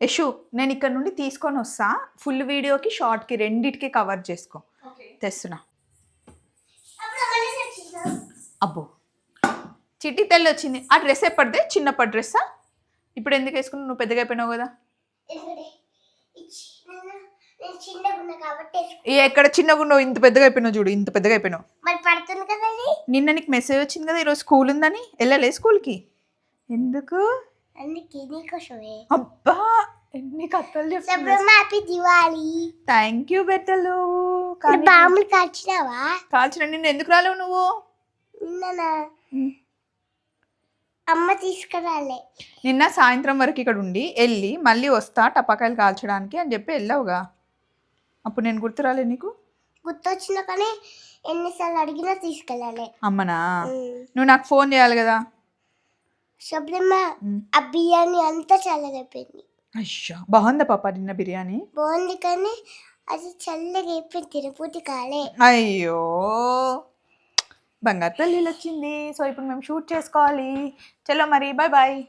యశు నేను ఇక్కడ నుండి తీసుకొని వస్తా, ఫుల్ వీడియోకి షార్ట్కి రెండిటికి కవర్ చేసుకో. తెస్తున్నా. అబ్బో చిట్టి తెల్లి వచ్చింది. ఆ డ్రెస్ ఎప్పటిదే? చిన్నప్పటి డ్రెస్సా? ఇప్పుడు ఎందుకు వేసుకున్నావు? నువ్వు పెద్దగా అయిపోయినావు కదా. ఎక్కడ చిన్నగా ఉన్నావు? ఇంత పెద్దగా అయిపోయినావు చూడు, ఇంత పెద్దగా అయిపోయినావు. నిన్న నీకు మెసేజ్ వచ్చింది కదా ఈరోజు స్కూల్ ఉందని. వెళ్ళలే స్కూల్కి? ఎందుకు? అబ్బా ఎన్ని కథలు చెప్తాను. థ్యాంక్ యూ బెట్టలు. కాల్చిన. నిన్ను ఎందుకు రాలేవు నువ్వు? అమ్మ తీసుకురాలే. నిన్న సాయంత్రం వరకు ఇక్కడ ఉండి వెళ్ళి మళ్ళీ వస్తా టపాకాయలు కాల్చడానికి అని చెప్పి వెళ్ళావుగా. అప్పుడు నేను గుర్తు రాలే నీకు? గుర్తొచ్చిన కానీ ఎన్నిసార్లు అడిగినా తీసుకెళ్ళాలి. అమ్మనా? నువ్వు నాకు ఫోన్ చేయాలి కదా. శుభ్రమ్మ ఆ బిర్యానీ అంతా చల్లగా అయిపోయింది. అయ్యా బాగుందా పాప నిన్న బిర్యానీ? బాగుంది కానీ అది చల్లగా అయిపోయింది, తిరుపతి కాలే. అయ్యో బంగారు తల్లి వచ్చింది. సో ఇప్పుడు మేము షూట్ చేసుకోవాలి. చలో మరి బాయ్ బాయ్.